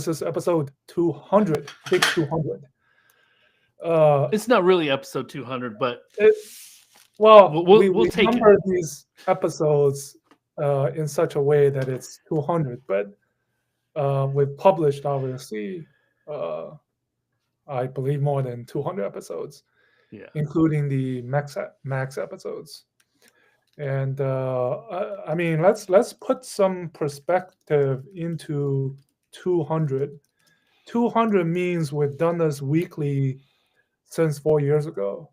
This is episode 200, big 200. It's not really episode 200, but Well, we we'll take it. number these episodes in such a way that it's 200, but we've published, obviously, I believe more than 200 episodes, Yeah. including the max episodes. And I mean, let's put some perspective into 200. 200 means we've done this weekly since 4 years ago.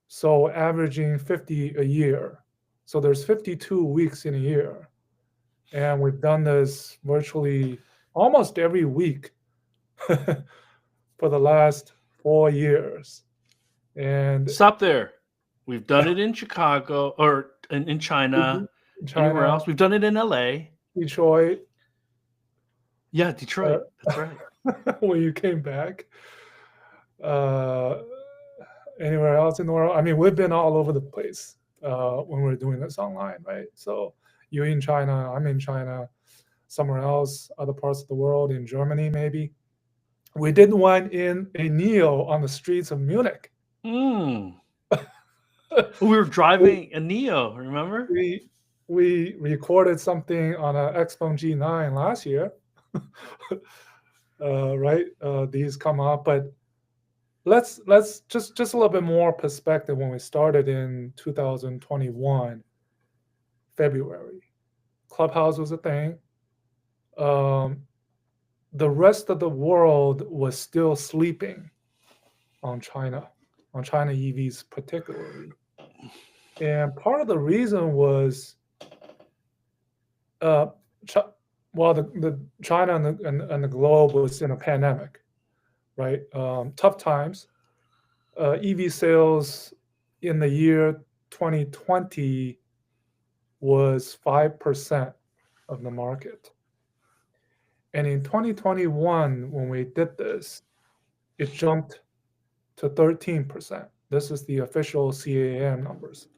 So averaging 50 a year. So there's 52 weeks in a year. And we've done this virtually almost every week for the last 4 years. And Stop there. We've done it in Chicago or in China, anywhere else. We've done it in LA. Detroit. Yeah, Detroit. That's right. When you came back. Anywhere else in the world. I mean, we've been all over the place when we're doing this online, right? So you're in China, I'm in China, somewhere else, other parts of the world, in Germany maybe. We did one in a Neo on the streets of Munich. We were driving a Neo, remember? We recorded something on an Xphone G9 last year, right? These come up, but let's just a little bit more perspective. When we started in 2021 February, Clubhouse was a thing. The rest of the world was still sleeping on China EVs particularly. And part of the reason was, the China and the globe was in a pandemic, right? Tough times. EV sales in the year 2020 was 5% of the market. And in 2021, when we did this, it jumped to 13%. This is the official CAAM numbers.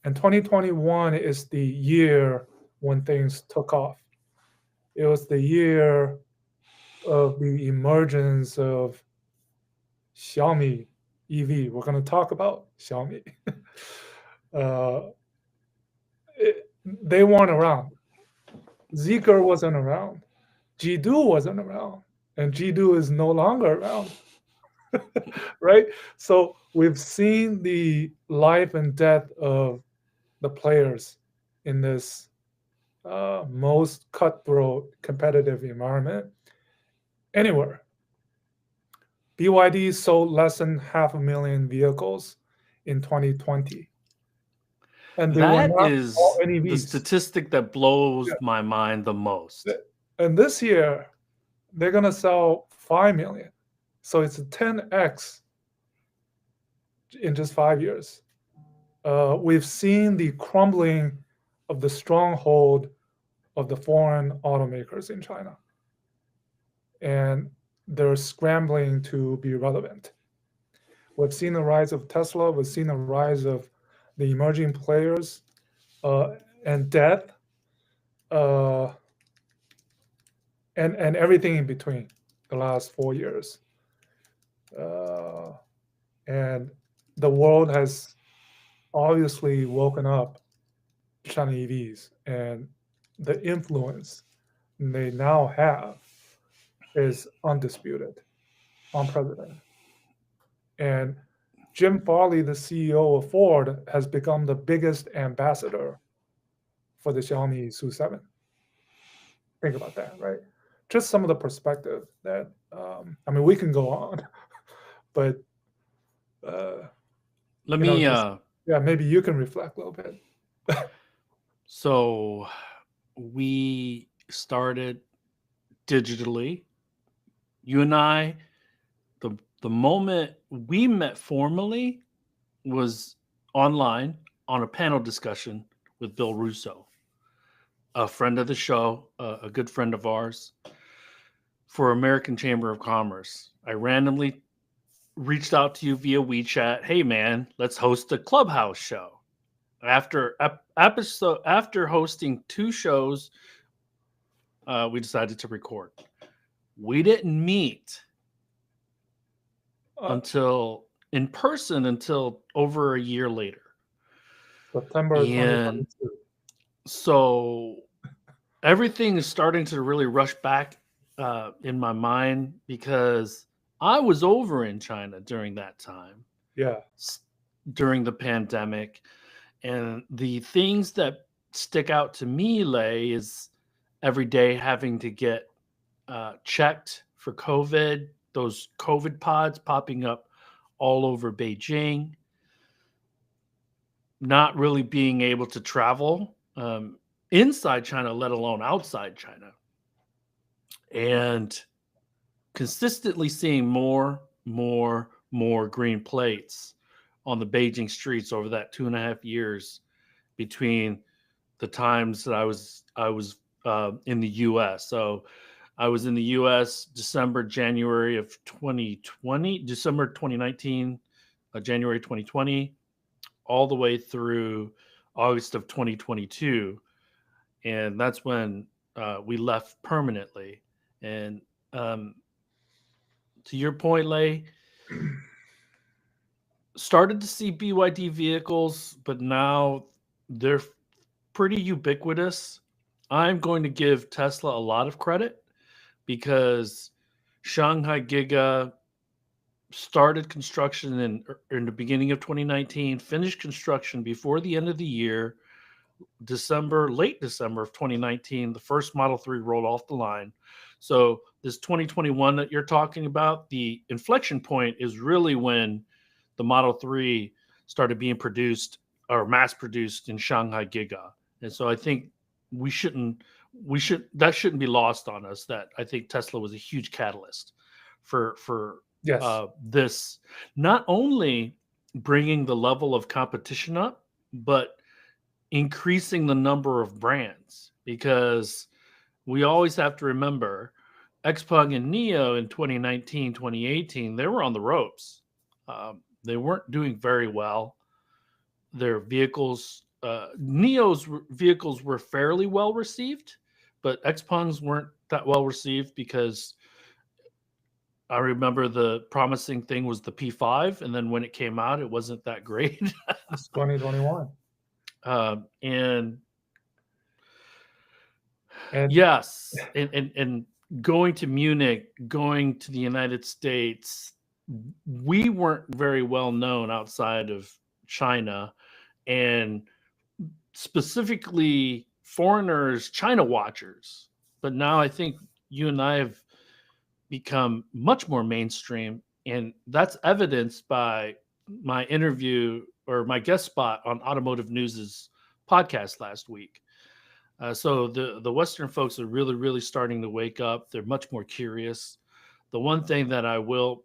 And 2021 is the year when things took off. It was the year of the emergence of Xiaomi EV. We're going to talk about Xiaomi. They weren't around. Zeekr wasn't around. Jidu wasn't around. And Jidu is no longer around. Right? So we've seen the life and death of the players in this most cutthroat competitive environment anywhere. BYD sold less than 500,000 vehicles in 2020. And that is the statistic that blows my mind the most. And this year, they're going to sell 5 million. So it's a 10x in just 5 years. We've seen the crumbling of the stronghold of the foreign automakers in China. And they're scrambling to be relevant. We've seen the rise of Tesla. We've seen the rise of the emerging players and death and everything in between the last 4 years. And the world has obviously woken up China EVs, and the influence they now have is undisputed, unprecedented. And Jim Farley, the CEO of Ford, has become the biggest ambassador for the Xiaomi SU7. Think about that, right? Just some of the perspective that, I mean, we can go on, but maybe you can reflect a little bit. So we started digitally. You and I, the moment we met formally was online on a panel discussion with Bill Russo, a friend of the show, a good friend of ours, for American Chamber of Commerce. I randomly reached out to you via WeChat. Hey man, let's host a Clubhouse show. After hosting 2 shows, we decided to record. We didn't meet Uh, until in person until over a year later. September And 2022. so everything is starting to really rush back in my mind because I was over in China during that time, Yeah. during the pandemic. And the things that stick out to me, Lay, is every day having to get checked for COVID, those COVID pods popping up all over Beijing, not really being able to travel inside China, let alone outside China, and consistently seeing more green plates on the Beijing streets over that 2.5 years between the times that I was in the U.S. So I was in the U.S. January of 2020, December 2019, January 2020, all the way through August of 2022, and that's when we left permanently. And um, to your point, Lay, started to see BYD vehicles, but now they're pretty ubiquitous. I'm going to give Tesla a lot of credit because Shanghai Giga started construction in the beginning of 2019, finished construction before the end of the year, late December of 2019, the first Model 3 rolled off the line. So this 2021 that you're talking about, the inflection point is really when the Model 3 started being produced or mass produced in Shanghai Giga. And so I think that shouldn't be lost on us that I think Tesla was a huge catalyst for Yes. this, not only bringing the level of competition up, but increasing the number of brands, because we always have to remember Xpeng and Neo in 2019, 2018, they were on the ropes. They weren't doing very well. Their vehicles, Neo's vehicles were fairly well received, but Xpeng's weren't that well received because I remember the promising thing was the P5, and then when it came out, it wasn't that great. It's 2021. And And yes, and going to Munich, going to the United States, we weren't very well known outside of China, and specifically foreigners, China watchers. But now I think you and I have become much more mainstream, and that's evidenced by my interview or my guest spot on Automotive News's podcast last week. So the Western folks are really starting to wake up. They're much more curious. The one thing that I will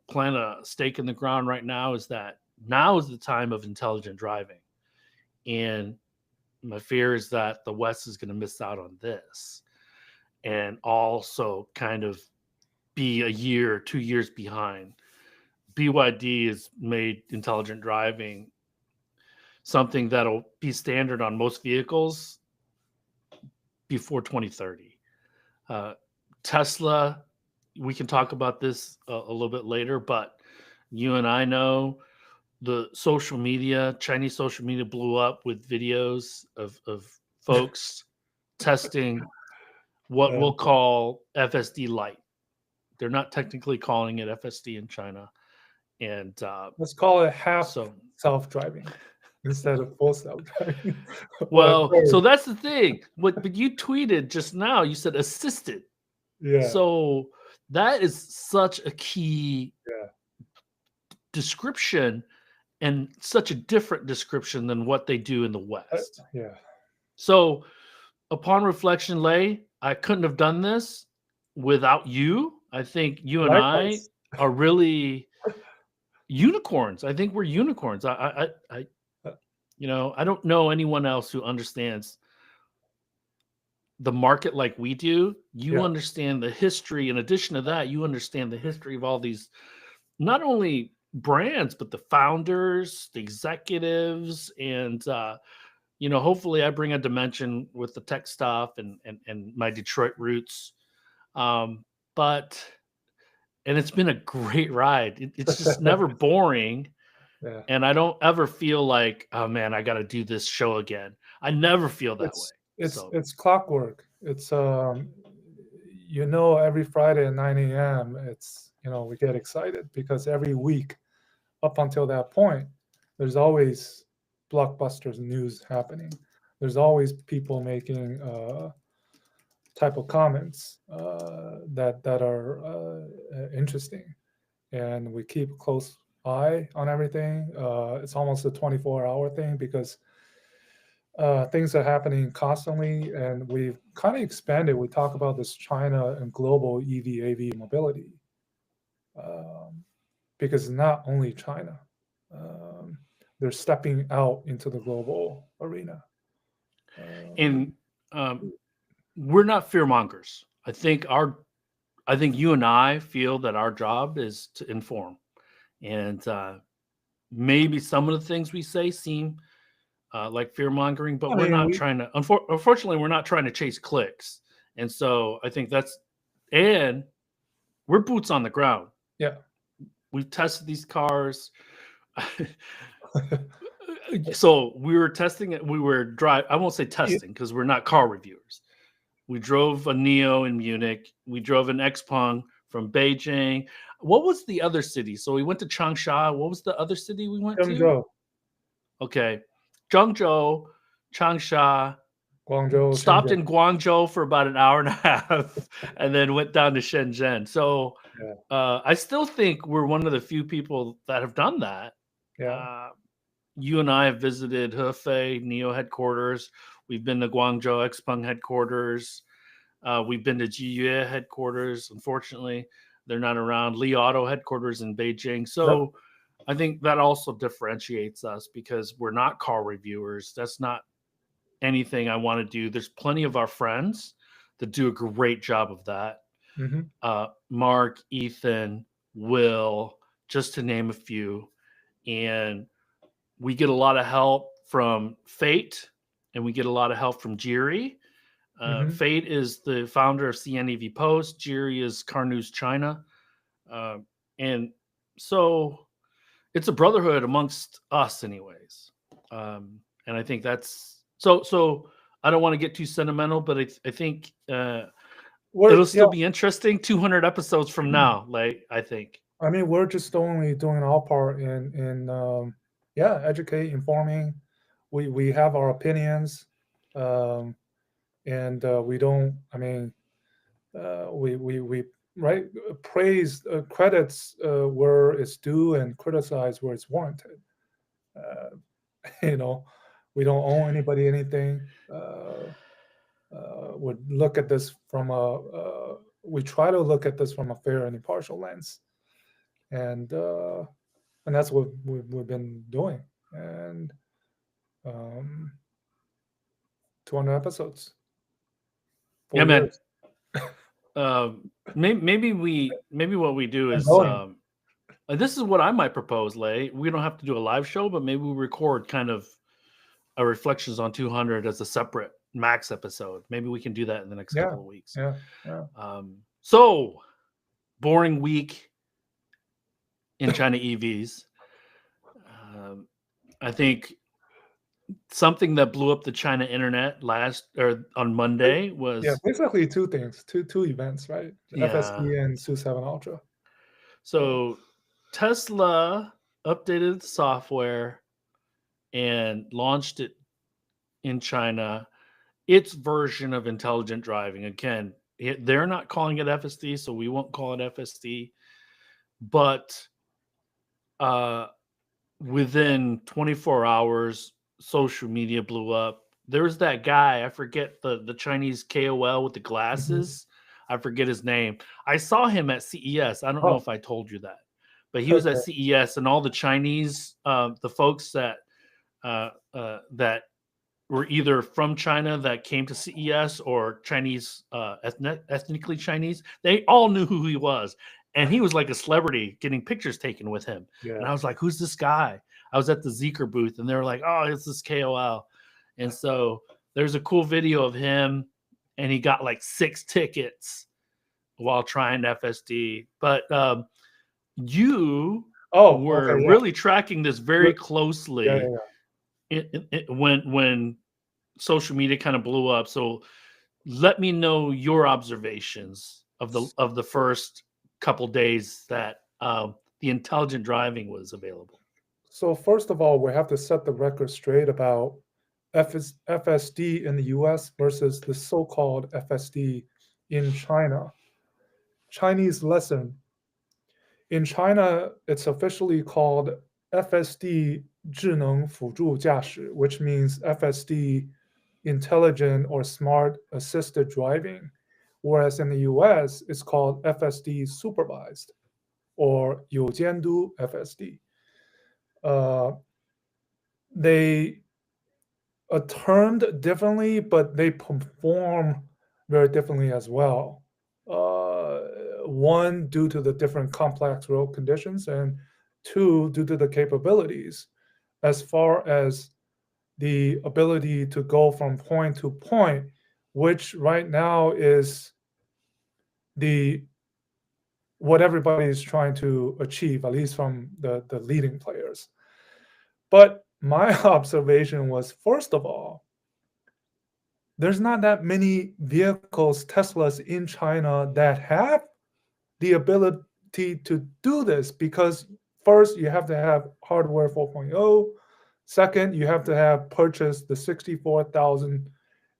plant a stake in the ground right now is that now is the time of intelligent driving, and my fear is that the West is going to miss out on this, and also kind of be a year, 2 years behind. BYD has made intelligent driving something that'll be standard on most vehicles before 2030. Tesla, we can talk about this a little bit later, but you and I know the social media, Chinese social media blew up with videos of folks testing what we'll call FSD Lite. They're not technically calling it FSD in China. And let's call it half so self-driving instead of full self-driving. well, so that's the thing. But you tweeted just now, you said assisted. Yeah. So that is such a key description, and such a different description than what they do in the West. Yeah. So upon reflection, Lay, I couldn't have done this without you. I think you and Likewise. I are really unicorns. I think we're unicorns. I don't know anyone else who understands the market like we do. You understand the history. In addition to that, you understand the history of all these, not only brands, but the founders, the executives, and hopefully I bring a dimension with the tech stuff and my Detroit roots. But and it's been a great ride. It's just never boring. Yeah. And I don't ever feel like, oh man, I got to do this show again. I never feel that way. So It's clockwork. It's every Friday at 9 a.m. it's we get excited because every week up until that point, there's always blockbusters news happening. There's always people making type of comments that are interesting, and we keep a close eye on everything. It's almost a 24-hour thing because things are happening constantly, and we've kind of expanded. We talk about this China and global EV AV mobility because it's not only China. They're stepping out into the global arena. and we're not fear mongers. I think you and I feel that our job is to inform, and maybe some of the things we say seem like fear mongering, but we're not trying to. Unfortunately, we're not trying to chase clicks, and so I think and we're boots on the ground. Yeah, we've tested these cars. So we were testing it. We were I won't say testing because we're not car reviewers. We drove a Neo in Munich. We drove an Xpeng from Beijing. What was the other city? So we went to Changsha. What was the other city we went to? Okay. Zhengzhou, Changsha. Guangzhou. Stopped in Guangzhou for about an hour and a half and then went down to Shenzhen. So I still think we're one of the few people that have done that. Yeah. You and I have visited Hefei Neo headquarters. We've been to Guangzhou Xpeng headquarters. We've been to Jiyue headquarters. Unfortunately, they're not around. Li Auto headquarters in Beijing. So I think that also differentiates us because we're not car reviewers. That's not anything I want to do. There's plenty of our friends that do a great job of that. Mm-hmm. Mark, Ethan, Will, just to name a few. And we get a lot of help from Fate, and we get a lot of help from Jiri. Fate is the founder of CNEV Post. Jiri is Car News China. And so it's a brotherhood amongst us anyways. And I think that's so I don't want to get too sentimental, but I think it'll still be interesting 200 episodes from now, like I think. I mean, we're just only doing our part in educate, informing. We have our opinions, and we don't. I mean, we praise credits where it's due and criticize where it's warranted. We don't owe anybody anything. Would look at this from we try to look at this from a fair and impartial lens, and that's what we've been doing. And 200 episodes. Yeah, man. Maybe what we do is this is what I might propose, Lay. We don't have to do a live show, but maybe we record kind of a reflections on 200 as a separate max episode. Maybe we can do that in the next couple of weeks. So boring week in China EVs. I think something that blew up the China internet on Monday was basically two things, two events, right? FSD and SU7 Ultra. So Tesla updated the software and launched it in China, its version of intelligent driving. Again, they're not calling it FSD, so we won't call it FSD. But within 24 hours, social media blew up. There's that guy, I forget the Chinese KOL with the glasses. I forget his name. I saw him at CES. I don't know if I told you that, but he was at CES, and all the Chinese, the folks that were either from China that came to CES or Chinese, ethnically Chinese, they all knew who he was. And he was like a celebrity getting pictures taken with him. Yeah. And I was like, who's this guy? I was at the Zeekr booth, and they were like, oh, it's this KOL. And so there's a cool video of him, and he got like 6 tickets while trying FSD. But you Oh, were okay, yeah. really tracking this very Yeah, closely when social media kind of blew up. So let me know your observations of the first couple days that the intelligent driving was available. So first of all, we have to set the record straight about FSD in the US versus the so-called FSD in China. Chinese lesson. In China, it's officially called FSD 智能辅助驾驶, which means FSD intelligent or smart assisted driving, whereas in the US, it's called FSD supervised or 有监督 FSD. They are termed differently, but they perform very differently as well. One, due to the different complex road conditions, and two, due to the capabilities as far as the ability to go from point to point, which right now is what everybody is trying to achieve, at least from the leading players. But my observation was, first of all, there's not that many vehicles, Teslas in China that have the ability to do this, because first you have to have hardware 4.0. Second, you have to have purchased the 64,000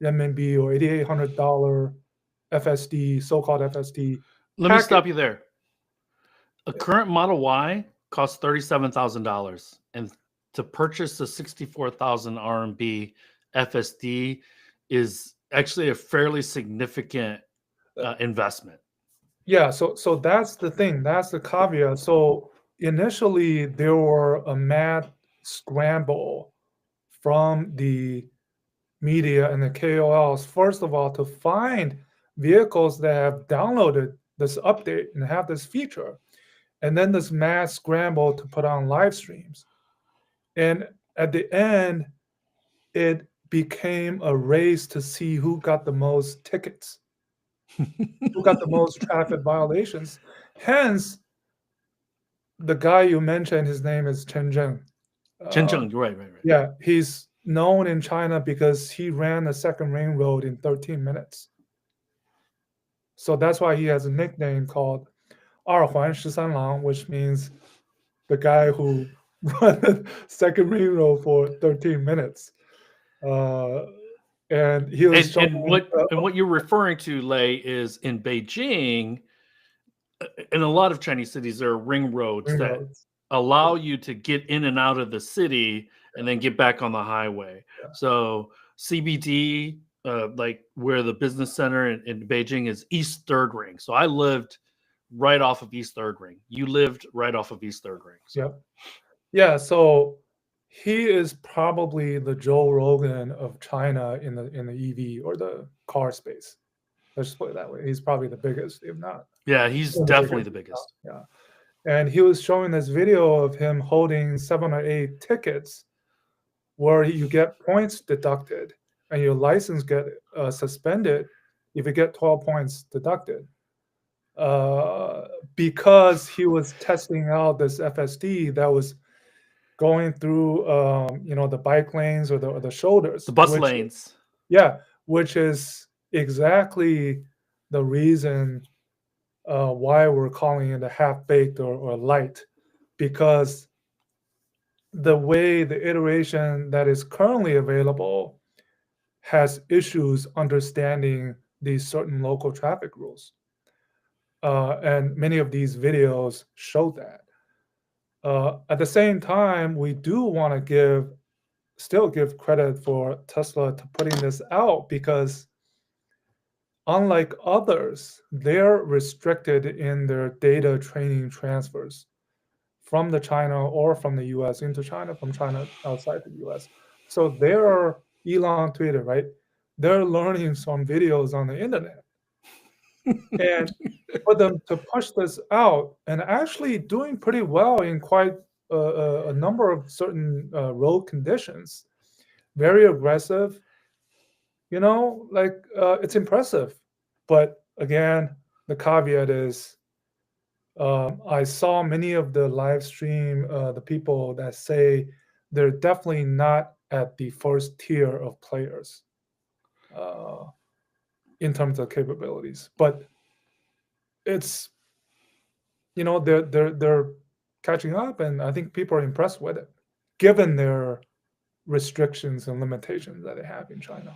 renminbi or $8,800 FSD, so-called FSD. Let me stop you there. A current Model Y costs $37,000, and to purchase the 64,000 RMB FSD is actually a fairly significant investment. Yeah, so that's the thing. That's the caveat. So initially, there were a mad scramble from the media and the KOLs, first of all, to find vehicles that have downloaded this update and have this feature. And then this mad scramble to put on live streams. And at the end, it became a race to see who got the most tickets, who got the most traffic violations. Hence, the guy you mentioned, his name is Chen Zheng. Chen Zheng, right. Yeah, he's known in China because he ran the second ring road in 13 minutes. So that's why he has a nickname called 二环十三郎, which means the guy who ran the second ring road for 13 minutes. And he was and what you're referring to, Lei, is in Beijing, in a lot of Chinese cities, there are ring roads allow you to get in and out of the city and then get back on the highway. Yeah. So CBD, like where the business center in Beijing is East Third Ring. So I lived right off of East Third Ring. You lived right off of East Third Ring. So. Yep. Yeah. So he is probably the Joe Rogan of China in the EV or the car space. Let's put it that way. He's probably the biggest, if not. Yeah, he's definitely the biggest. Yeah. And he was showing this video of him holding 7 or 8 tickets where you get points deducted and your license get suspended if you get 12 points deducted. Because he was testing out this FSD that was going through, the bike lanes or the shoulders. The bus lanes. Yeah, which is exactly the reason why we're calling it a half-baked or light, because the way the iteration that is currently available has issues understanding these certain local traffic rules. And many of these videos show that. At the same time, we do want to still give credit for Tesla to putting this out, because unlike others, they're restricted in their data training transfers from the China or from the US into China, from China outside the US. So they're Elon tweeted, right? They're learning some videos on the internet. And for them to push this out and actually doing pretty well in quite a number of certain road conditions, very aggressive, it's impressive. But again, the caveat is I saw many of the live stream, the people that say they're definitely not at the first tier of players in terms of capabilities, but it's they're catching up, and I think people are impressed with it, given their restrictions and limitations that they have in China.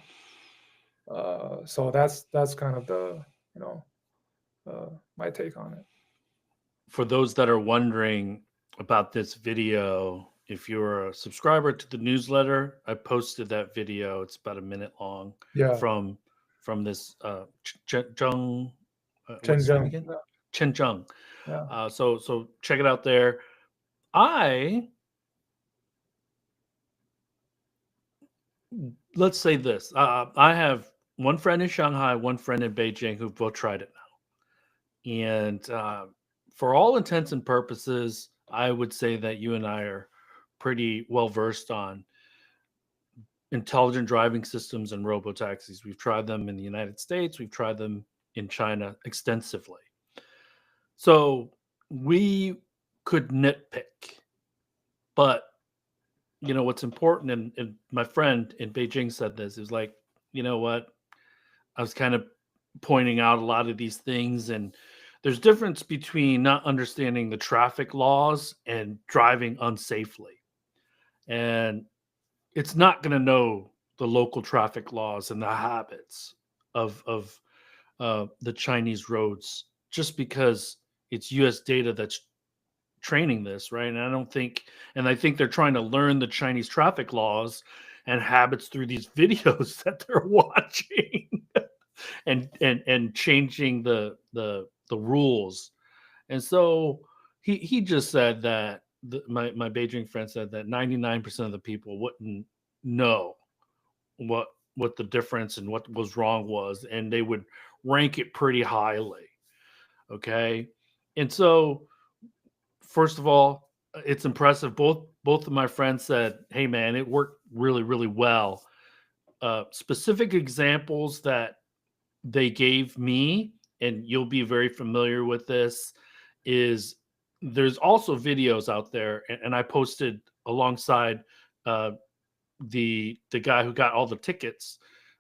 So that's kind of the my take on it. For those that are wondering about this video, if you're a subscriber to the newsletter, I posted that video. It's about a minute long. Yeah, From this Zheng, what's Chen his name Zheng. again? Chen Zheng. Yeah, So check it out there. Let's say this. I have one friend in Shanghai, one friend in Beijing who've both tried it now. And for all intents and purposes, I would say that you and I are pretty well versed on intelligent driving systems and robotaxis. We've tried them in the United States. We've tried them in China extensively. So we could nitpick, but what's important, and my friend in Beijing said this, is like, you know what? I was kind of pointing out a lot of these things, and there's difference between not understanding the traffic laws and driving unsafely. And it's not going to know the local traffic laws and the habits of the Chinese roads just because it's US data that's training this, right? And I think they're trying to learn the Chinese traffic laws and habits through these videos that they're watching and changing the rules. And so he just said that my Beijing friend said that 99% of the people wouldn't know what the difference and what was wrong was, and they would rank it pretty highly. Okay. And so, first of all, it's impressive. Both of my friends said, hey man, it worked really, really well. Specific examples that they gave me, and you'll be very familiar with this, is there's also videos out there, and I posted alongside the guy who got all the tickets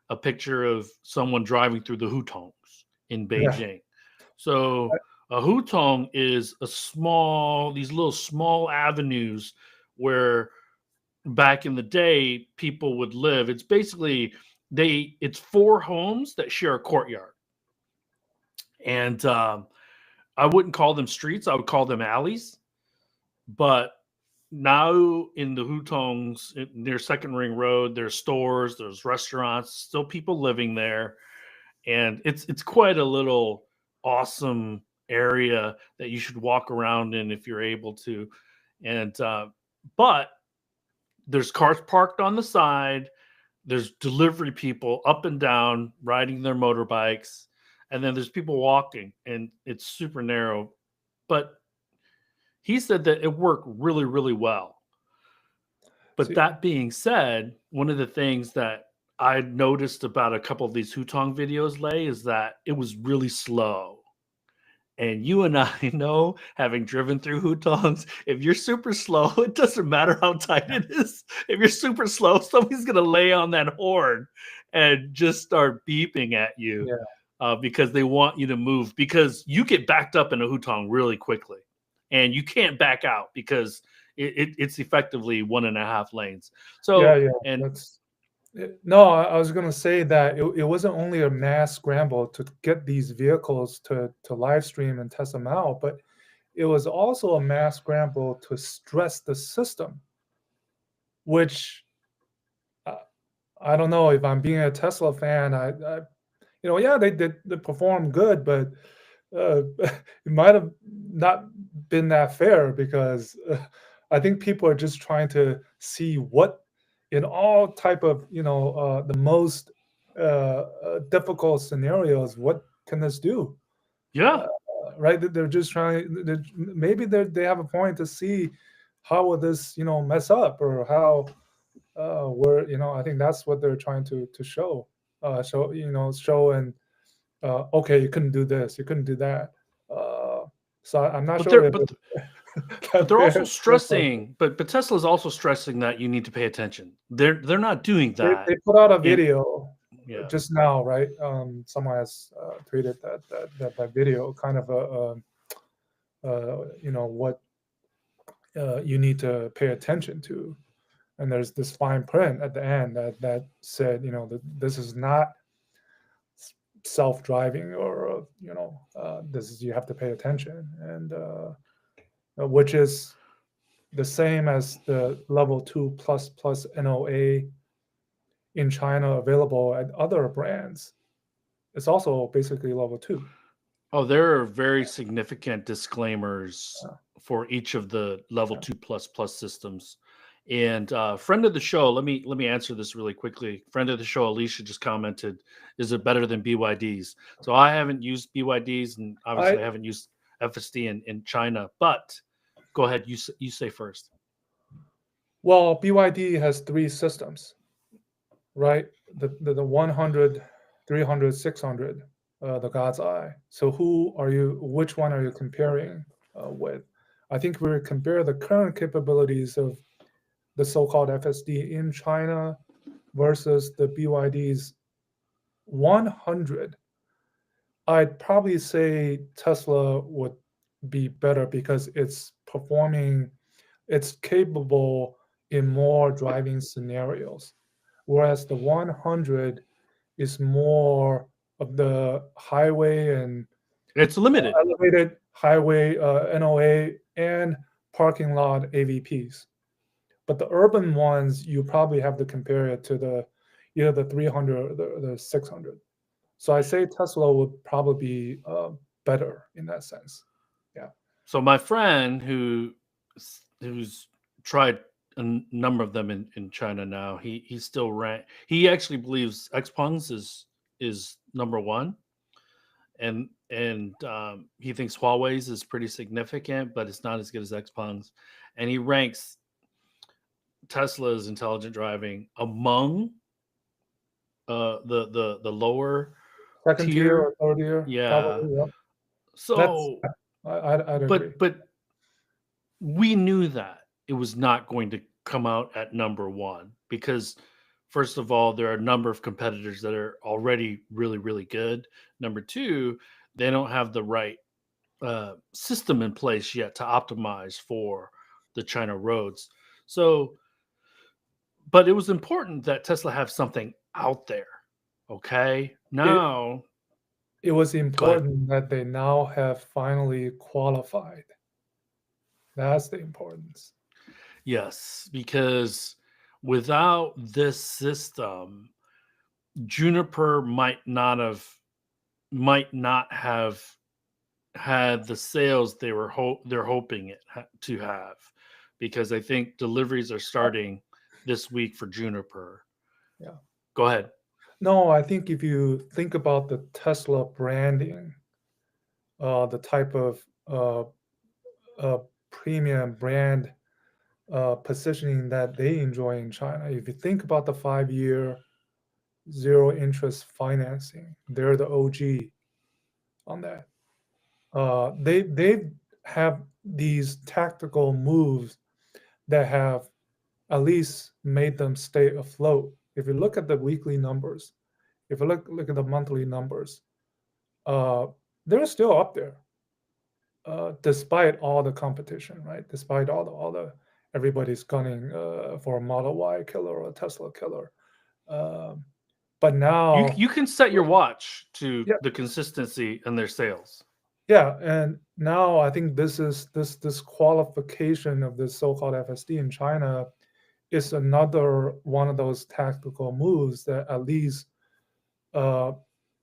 a picture of someone driving through the hutongs in Beijing. So a hutong is these little small avenues where back in the day people would live. It's basically it's 4 homes that share a courtyard. And I wouldn't call them streets, I would call them alleys. But now in the hutongs near Second Ring Road, there's stores, there's restaurants, still people living there, and it's quite a little awesome area that you should walk around in if you're able to. And but there's cars parked on the side, there's delivery people up and down riding their motorbikes, and then there's people walking, and it's super narrow. But he said that it worked really, really well. But that being said, one of the things that I noticed about a couple of these hutong videos, Lei, is that it was really slow. And you and I know, having driven through hutongs, if you're super slow, it doesn't matter how tight it is. If you're super slow, somebody's going to lay on that horn and just start beeping at you because they want you to move, because you get backed up in a hutong really quickly. And you can't back out because it's effectively 1.5 lanes. So no, I was going to say that it wasn't only a mass scramble to get these vehicles to live stream and test them out, but it was also a mass scramble to stress the system, which I don't know, if I'm being a Tesla fan, they perform good, but it might have not been that fair, because I think people are just trying to see what, in all type of the most difficult scenarios, what can this do? Right? They're just trying. Maybe they have a point to see how will this mess up, or how where I think that's what they're trying to show show and okay, you couldn't do this, you couldn't do that. So I'm not But sure they're if but that they're also there's like stressing, but Tesla's also stressing that you need to pay attention. They're not doing they that put out a in video yeah. just now, right? Someone has tweeted that video, kind of what you need to pay attention to, and there's this fine print at the end that said, that this is not self-driving, or this is, you have to pay attention, and which is the same as the level 2 plus NOA in China available at other brands. It's also basically level 2. Oh, there are very significant disclaimers Uh, for each of the level yeah. 2++ systems. And friend of the show, let me answer this really quickly. Friend of the show, Alicia, just commented, "Is it better than BYDs?" So I haven't used BYDs, and I obviously I haven't used FSD in China. But go ahead, you say first. Well, BYD has 3 systems, right? The 100, 300, 600, the God's Eye. So which one are you comparing with? I think we compare the current capabilities of the so-called FSD in China versus the BYD's 100. I'd probably say Tesla would be better because it's capable in more driving scenarios, whereas the 100 is more of the highway and It's limited. elevated highway NOA and parking lot AVPs. But the urban ones, you probably have to compare it to either the 300 or the 600. So I say Tesla would probably be better in that sense. Yeah. So my friend who's tried number of them in China now, he still he actually believes Xpeng's is number one, and he thinks Huawei's is pretty significant, but it's not as good as Xpeng's, and he ranks Tesla's intelligent driving among the lower Second tier tier. or third tier, Yeah. probably. Yeah. That's So, I'd agree. but we knew that it was not going to come out at number one because, first of all, there are a number of competitors that are already really, really good. Number two, they don't have the right system in place yet to optimize for the China roads. So, but it was important that Tesla have something out there. Okay. It Now, it was go ahead. important that they now have finally qualified. That's the importance. Yes, because without this system, Juniper might not have had the sales they're hoping to have, because I think deliveries are starting this week for Juniper. Yeah. Go ahead. No, I think if you think about the Tesla branding, the type of premium brand positioning that they enjoy in China, if you think about the 5-year zero interest financing, they're the OG on that. They have these tactical moves that have at least made them stay afloat. If you look at the weekly numbers, if you look at the monthly numbers, they're still up there, despite all the competition, right? Despite all the everybody's gunning for a Model Y killer or a Tesla killer. But You now, you can set your watch to yeah, the consistency in their sales. yeah, and now I think this qualification of this so-called FSD in China is another one of those tactical moves that at least uh,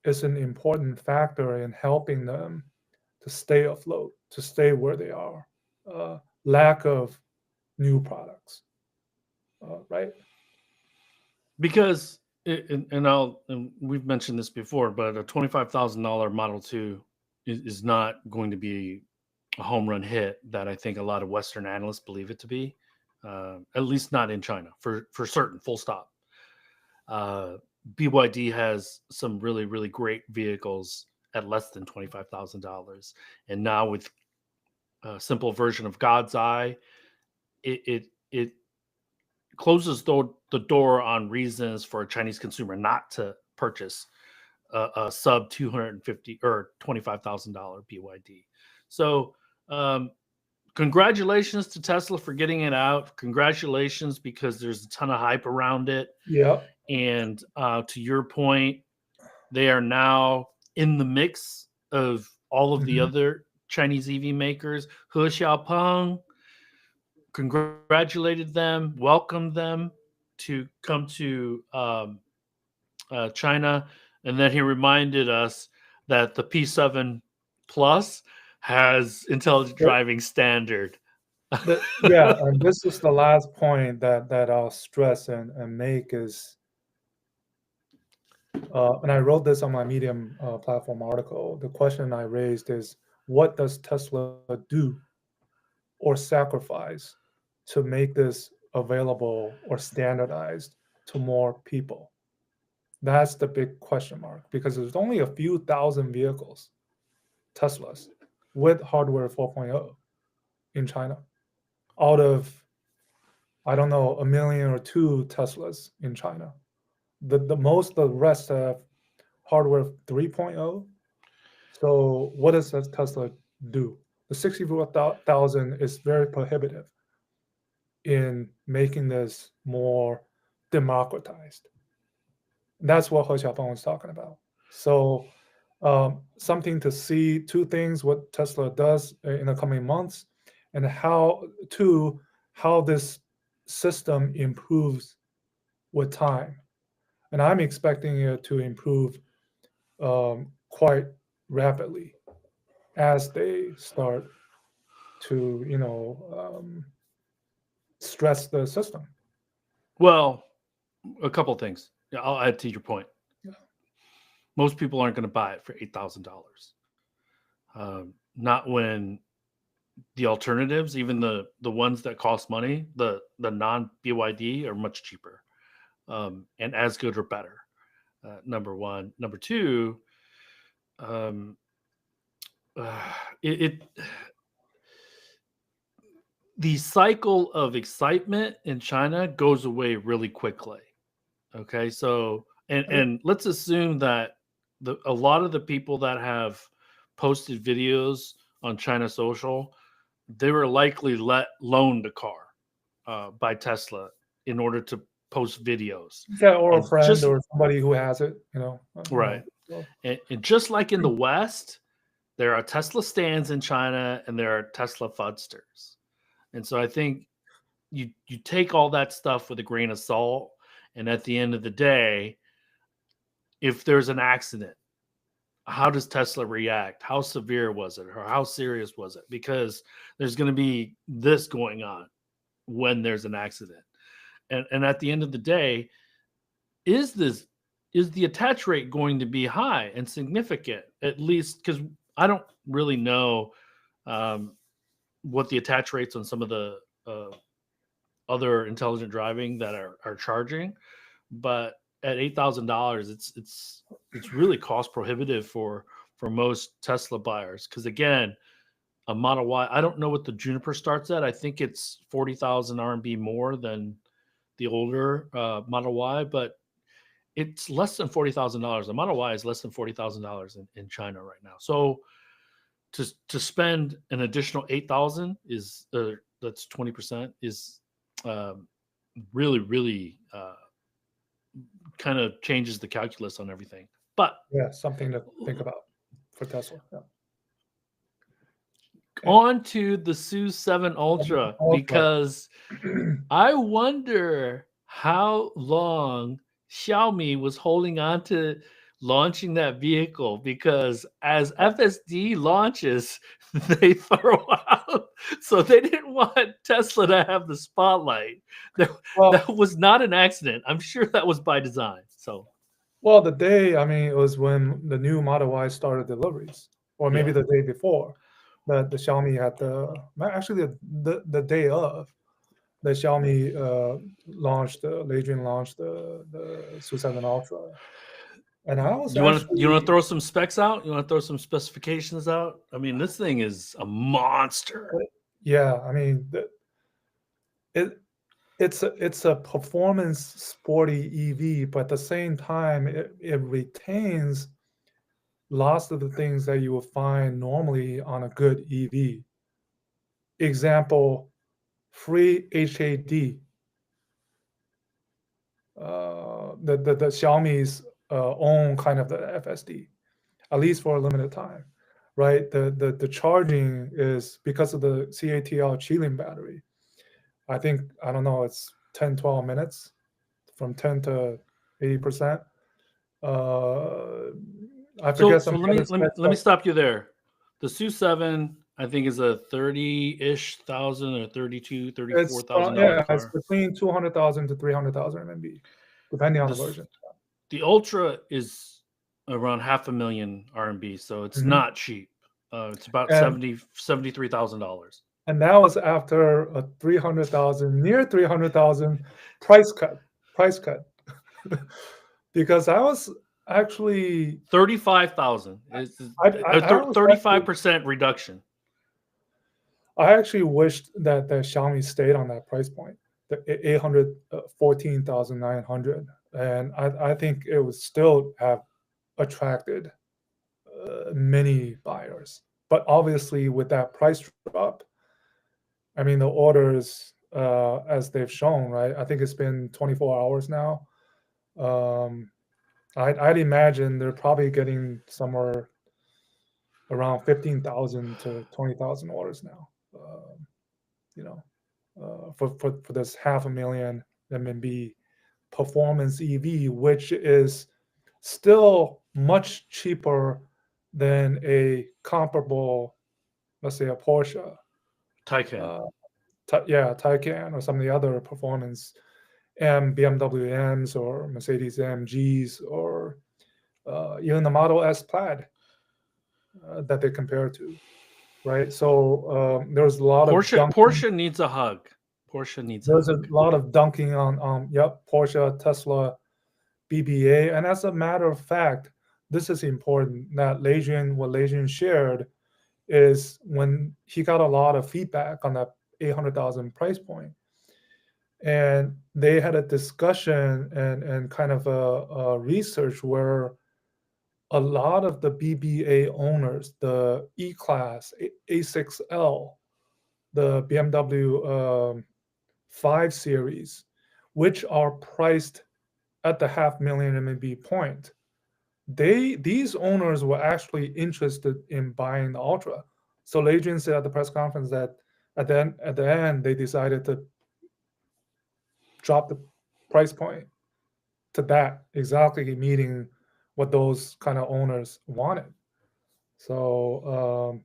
is an important factor in helping them to stay afloat, to stay where they are. Lack of new products, right? Because and we've mentioned this before, but a $25,000 Model 2 is not going to be a home run hit that I think a lot of Western analysts believe it to be. At least not in China for certain. Full stop. BYD has some really, really great vehicles at less than $25,000. And now with a simple version of God's Eye, it closes the door on reasons for a Chinese consumer not to purchase a sub $250 or $25,000 BYD. So congratulations to Tesla for getting it out. Congratulations, because there's a ton of hype around it. Yeah. And to your point, they are now in the mix of all of the other Chinese EV makers. He Xiaopeng congratulated them, welcomed them to come to China. And then he reminded us that the P7 Plus has intelligent driving standard. Yeah, and this is the last point that I'll stress and make is, and I wrote this on my Medium platform article. The question I raised is, what does Tesla do or sacrifice to make this available or standardized to more people? That's the big question mark, because there's only a few thousand vehicles, Teslas, with hardware 4.0 in China, out of, I don't know, 1 million or 2 Teslas in China. The rest have hardware 3.0. So what does Tesla do? The 64,000 is very prohibitive in making this more democratized. That's what He Xiaopeng was talking about. So something to see, 2 things, what Tesla does in the coming months, and how this system improves with time. And I'm expecting it to improve quite rapidly as they start to stress the system. Well, a couple of things. I'll add to your point. Yeah. Most people aren't going to buy it for $8,000. Not when the alternatives, even the ones that cost money, the non-BYD, are much cheaper and as good or better. Number one. Number two, the cycle of excitement in China goes away really quickly. Okay, so and let's assume that a lot of the people that have posted videos on China Social, they were likely loaned a car by Tesla in order to post videos. Yeah, or a friend or somebody who has it, Right. And just like in the West, there are Tesla stands in China and there are Tesla Fudsters. And so I think you take all that stuff with a grain of salt. And at the end of the day, if there's an accident, how does Tesla react? How severe was it? Or how serious was it? Because there's going to be this going on when there's an accident. And at the end of the day, is the attach rate going to be high and significant? At least, because I don't really know what the attach rates on some of the other intelligent driving that are charging, but at $8,000, it's really cost prohibitive for most Tesla buyers. Because again, a Model Y, I don't know what the Juniper starts at. I think it's 40,000 RMB more than the older Model Y, but it's less than $40,000. The Model Y is less than $40,000 in China right now. So to spend an additional 8,000 is that's 20% is really, really kind of changes the calculus on everything. But yeah, something to think about for Tesla. Yeah. On to the SU7 Ultra, because I wonder how long Xiaomi was holding on to launching that vehicle, because as FSD launches, they throw out. So they didn't want Tesla to have the spotlight. That was not an accident. I'm sure that was by design. So, well, the day, it was when the new Model Y started deliveries, or maybe the day before, that the Xiaomi had the day of, the Xiaomi Leidren launched the SU7 Ultra. And I was You want to actually, throw some specs out? You want to throw some specifications out? I mean, this thing is a monster. yeah, I mean, it it's a performance sporty EV, but at the same time, it retains lots of the things that you will find normally on a good EV. Example, free HAD. The Xiaomi's own kind of the FSD, at least for a limited time, right? The charging is because of the CATL Qilin battery. I think, I don't know, it's 10, 12 minutes from 10 to 80%. I forget So some other specs, let me stop you there. The SU7, I think, is a 30-ish thousand or 32, $34,000 it's car. between 200,000 to 300,000 RMB, depending on the version. The Ultra is around 500,000 RMB, so it's not cheap. It's about $73,000. And that was after a 300,000, near 300,000 price cut. Because I was actually 35,000. It's I a was 35% reduction. I actually wished that the Xiaomi stayed on that price point, the 814,900, and I think it would still have attracted many buyers. But obviously, with that price drop, I mean, the orders, as they've shown, right? I think it's been 24 hours now. I'd imagine they're probably getting somewhere around 15,000 to 20,000 orders now. You know, for this 500,000 RMB performance EV, which is still much cheaper than a comparable, let's say, a Porsche, Taycan. Taycan, or some of the other performance BMW M's or Mercedes AMGs, or even the Model S Plaid that they compare to, right? So there's a lot of Porsche needs a hug. There's a lot of dunking on Porsche, Tesla, BBA, and as a matter of fact, this is important that what Leijun shared is when he got a lot of feedback on that 800,000 price point, and they had a discussion and kind of a research where a lot of the BBA owners, the E-Class, A6L, the BMW 5 Series, which are priced at the 500,000 RMB point, these owners were actually interested in buying the Ultra. So Leijun said at the press conference that at the end they decided to drop the price point to that, exactly meeting what those kind of owners wanted. So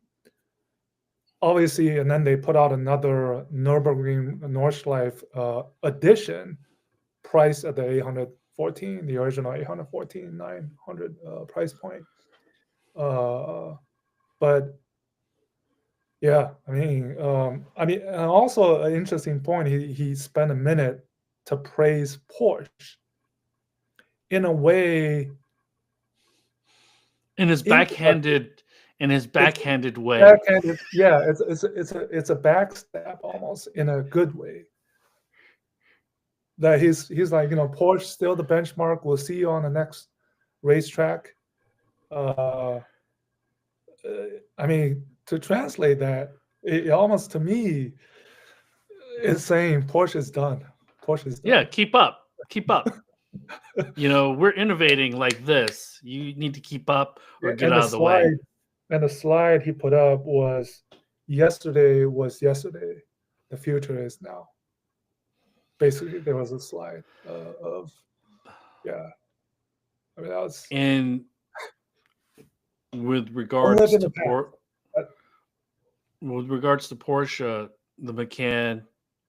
obviously, and then they put out another Nürburgring Nordschleife edition, priced at the 814, the original 814,900 price point. But yeah, I mean, and also an interesting point. He spent a minute to praise Porsche in a way, in his backhanded way. Backhanded, yeah, it's a backstab almost, in a good way. That he's like, Porsche still the benchmark. We'll see you on the next racetrack. I mean, to translate that, it almost, to me, is saying Porsche is done. Yeah, keep up. We're innovating like this. You need to keep up or get out of the way. And the slide he put up was, yesterday was yesterday, the future is now. Basically, there was a slide of, yeah. I mean, that was. And with regards to Porsche, the Macan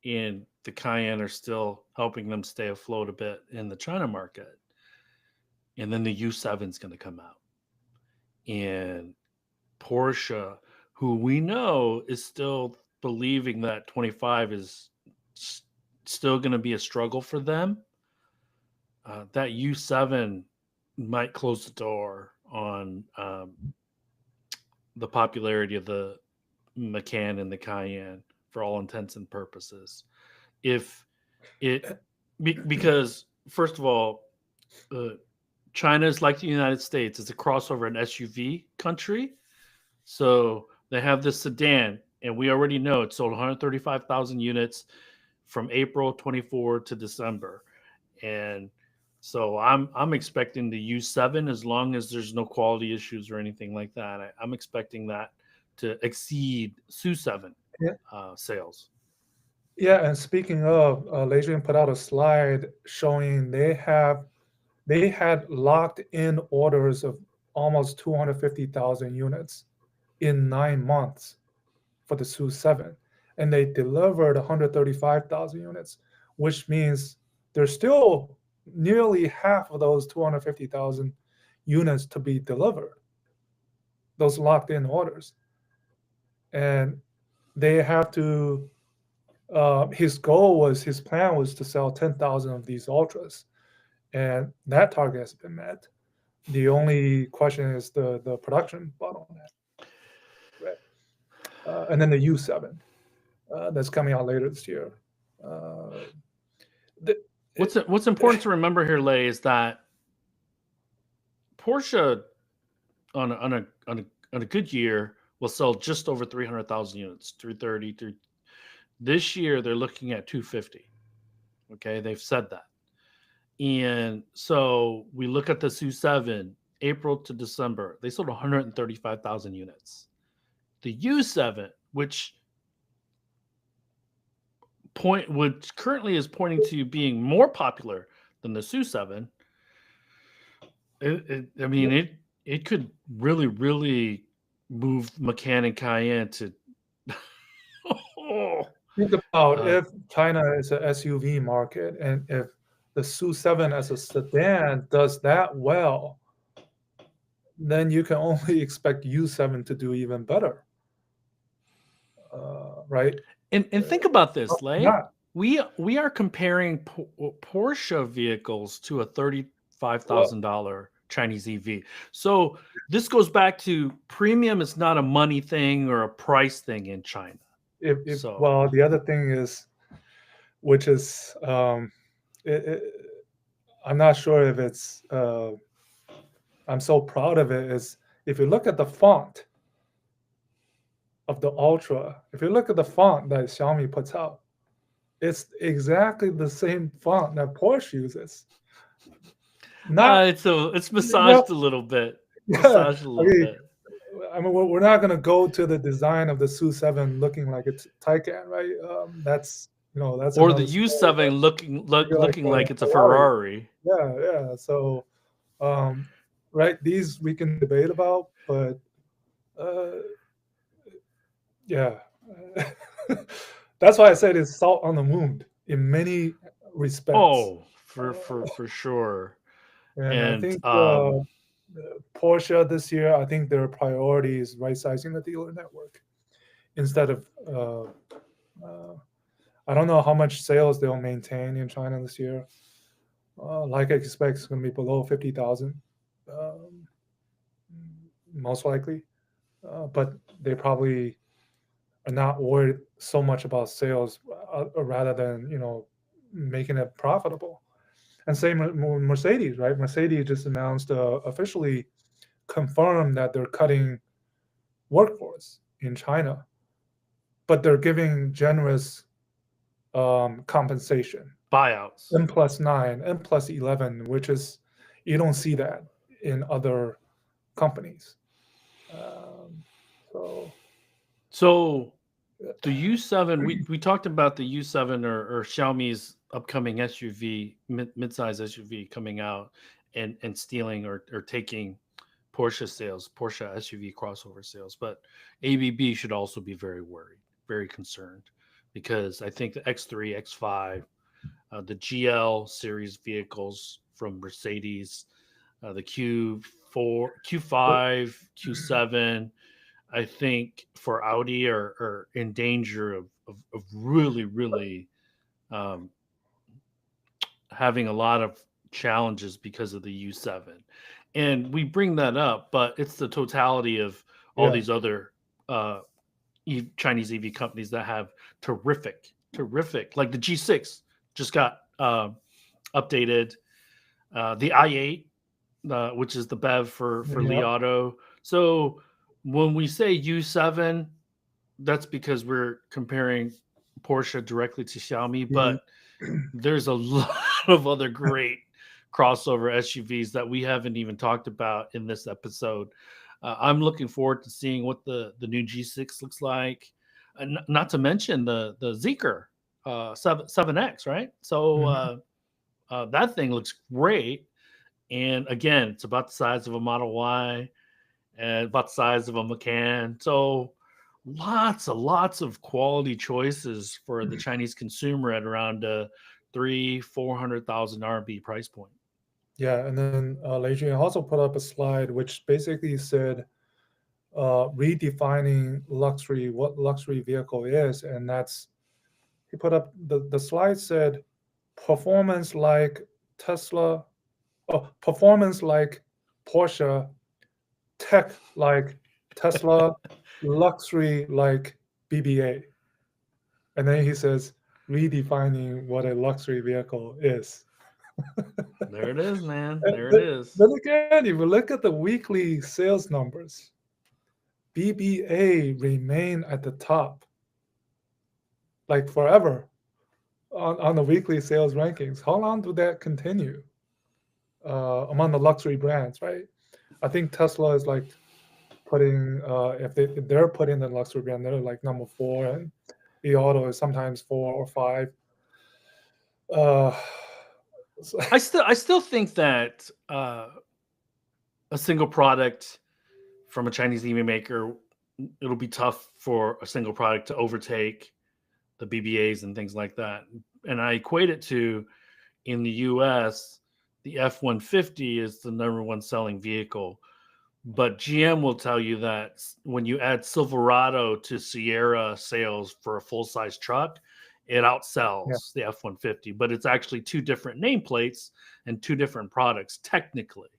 and the Cayenne are still helping them stay afloat a bit in the China market. And then the U7 is going to come out. And Porsche, who we know is still believing that 25 is still going to be a struggle for them, that U7 might close the door on the popularity of the Macan and the Cayenne for all intents and purposes. If it because first of all, China is like the United States; it's a crossover and SUV country. So they have this sedan, and we already know it sold 135,000 units from April 24 to December, and so I'm expecting the U7, as long as there's no quality issues or anything like that. I'm expecting that to exceed SU7 Yeah. sales. Yeah, and speaking of, Legion put out a slide showing they had locked in orders of almost 250,000 units in 9 months for the SU7, and they delivered 135,000 units, which means there's still nearly half of those 250,000 units to be delivered, those locked in orders. And they have to, his plan was to sell 10,000 of these Ultras, and that target has been met. The only question is the production bottleneck. Right? And then the U7 that's coming out later this year. What's important to remember here, Lay, is that Porsche on a good year will sell just over 300,000 units, 330. This year they're looking at 250. Okay, they've said that. And so we look at the SU7, April to December, they sold 135,000 units. The U7, which currently is pointing to being more popular than the SU7, it could really move Macan and Cayenne to. Think about if China is an SUV market, and if the SU7 as a sedan does that well, then you can only expect U7 to do even better, right? And think about this, Lay. Yeah. We are comparing Porsche vehicles to a $35,000 Chinese EV. So this goes back to premium is not a money thing or a price thing in China. Well, the other thing is, which is, I'm not sure if it's, I'm so proud of it, is if you look at the font of the Ultra, if you look at the font that Xiaomi puts out, it's exactly the same font that Porsche uses. It's massaged a little bit. Massaged a little bit. I mean, we're not going to go to the design of the SU7 looking like it's Taycan, right? That's or the U7 looking like it's a Ferrari. Yeah. So, right, these we can debate about, but yeah, that's why I said it's salt on the wound in many respects. Oh, for sure. And I think Porsche this year, I think their priority is right-sizing the dealer network instead of. I don't know how much sales they'll maintain in China this year. Like I expect, it's going to be below 50,000, most likely. But they probably are not worried so much about sales, rather than making it profitable. And same with Mercedes, right? Mercedes just announced, officially confirmed that they're cutting workforce in China, but they're giving generous compensation, buyouts, N+9, N+11, which is, you don't see that in other companies. So the U7, we talked about the U7 or Xiaomi's upcoming SUV, mid-size SUV coming out and stealing or taking Porsche sales, Porsche SUV crossover sales. But ABB should also be very worried, very concerned, because I think the X3, X5, the GL series vehicles from Mercedes, the Q4, Q5, Q7, I think for Audi are in danger of really having a lot of challenges because of the U7. And we bring that up, but it's the totality of all Yeah. these other Chinese EV companies that have terrific, like the G6 just got updated. The i8, which is the BEV for Li Yep. Auto. So when we say U7, that's because we're comparing Porsche directly to Xiaomi, but there's a lot of other great crossover SUVs that we haven't even talked about in this episode. I'm looking forward to seeing what the new G6 looks like, and not to mention the Zeekr 7X, right? So that thing looks great, and again, it's about the size of a Model Y and about the size of a Macan. So lots of quality choices for the Chinese consumer at around 400,000 RMB price point. Yeah, and then Lei Jun also put up a slide which basically said redefining luxury, what luxury vehicle is, and that's, he put up the slide said performance like Tesla, performance like Porsche, tech like Tesla, luxury like BBA, and then he says redefining what a luxury vehicle is. There it is, man. There it is. Then again, if you look at the weekly sales numbers, BBA remain at the top, like forever, on the weekly sales rankings. How long do that continue among the luxury brands, right? I think Tesla is like putting, if they're putting the luxury brand, they're like number 4, and Li Auto is sometimes 4 or 5. So I still think that a single product from a Chinese EV maker, it'll be tough for a single product to overtake the BBAs and things like that. And I equate it to, in the US, the F-150 is the number 1 selling vehicle. But GM will tell you that when you add Silverado to Sierra sales for a full-size truck, it outsells the F-150. But it's actually 2 different nameplates and 2 different products technically,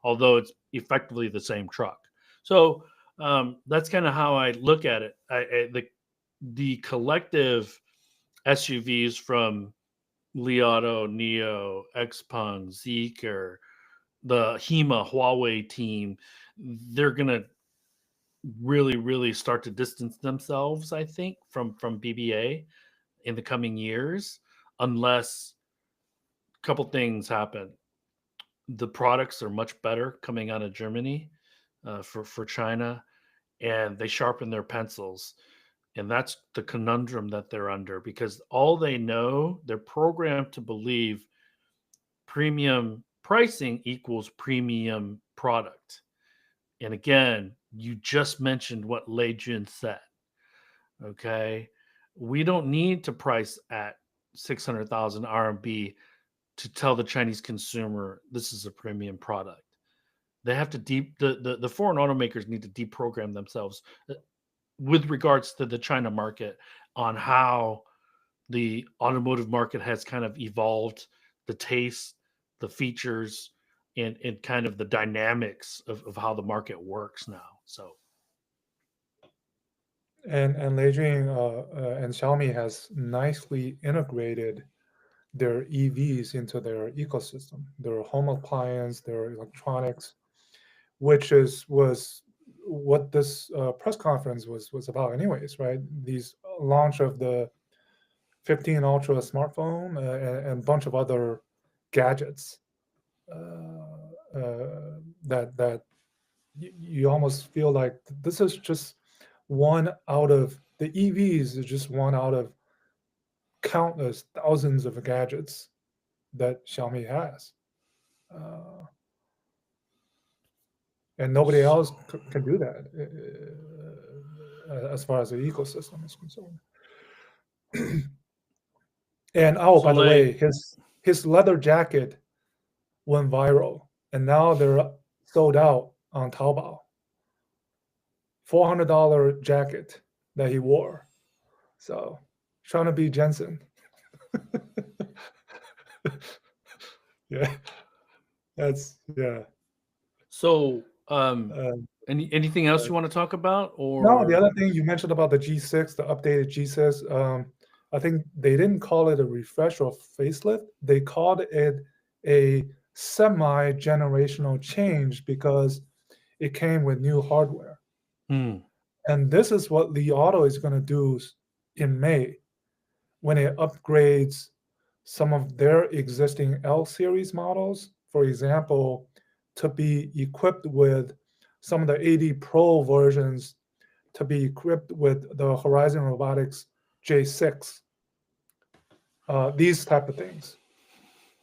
although it's effectively the same truck. So that's kind of how I look at it. The collective SUVs from Li Auto, Neo, Xpeng, Zeekr, the HEMA Huawei team, they're gonna really start to distance themselves, I think, from BBA in the coming years, unless a couple things happen. The products are much better coming out of Germany for China, and they sharpen their pencils. And that's the conundrum that they're under, because all they know, they're programmed to believe premium pricing equals premium product. And again, you just mentioned what Lei Jun said. Okay. We don't need to price at 600,000 RMB to tell the Chinese consumer this is a premium product. They have to the foreign automakers need to deprogram themselves with regards to the China market on how the automotive market has kind of evolved, the taste, the features, and kind of the dynamics of how the market works now. So and Lei Jun and Xiaomi has nicely integrated their EVs into their ecosystem, their home appliance, their electronics, which was what this press conference was about, anyways, right? These launch of the 15 Ultra smartphone and a bunch of other gadgets that you almost feel like this is just one out of the EVs is just one out of countless thousands of gadgets that Xiaomi has. And nobody else can do that as far as the ecosystem is concerned. And by the way, his leather jacket went viral, and now they're sold out on Taobao. $400 jacket that he wore. So trying to be Jensen. Yeah. That's yeah. So, Uh, anything else you want to talk about, no, the or other thing you mentioned about the G6, the updated G6, I think they didn't call it a refresh or facelift. They called it a semi-generational change because it came with new hardware. Hmm. And this is what Li Auto is going to do in May when it upgrades some of their existing L series models, for example, to be equipped with some of the 80 Pro versions to be equipped with the Horizon Robotics J6, these type of things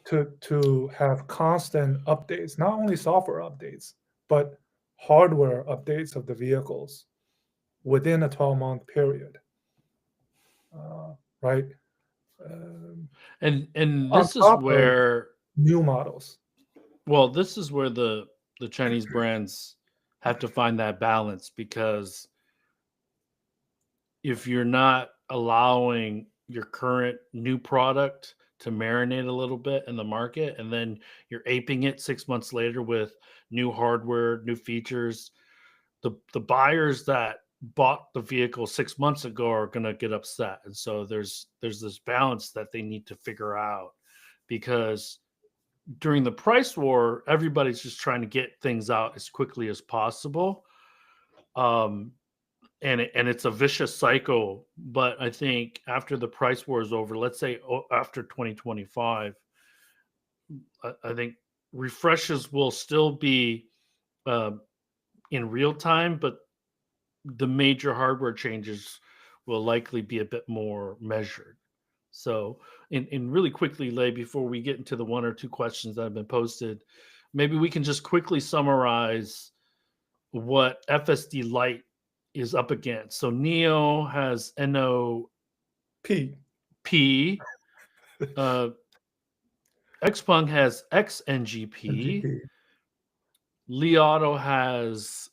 to have constant updates, not only software updates, but hardware updates of the vehicles within a 12-month period, right? Um, and on this is top of where, new models. well, this is where the Chinese brands have to find that balance, because if you're not allowing your current new product to marinate a little bit in the market, and then you're aping it 6 months later with new hardware, new features, the buyers that bought the vehicle 6 months ago are going to get upset. And so there's this balance that they need to figure out, because during the price war, everybody's just trying to get things out as quickly as possible. Um, and it's a vicious cycle. But I think after the price war is over, let's say after 2025, I think refreshes will still be uh, in real time, but the major hardware changes will likely be a bit more measured. So, in really quickly, Lay, before we get into the one or two questions that have been posted, maybe we can just quickly summarize what FSD Lite is up against. So, Neo has NOP, P, uh, Xpeng has XNGP, NGP, Li Auto has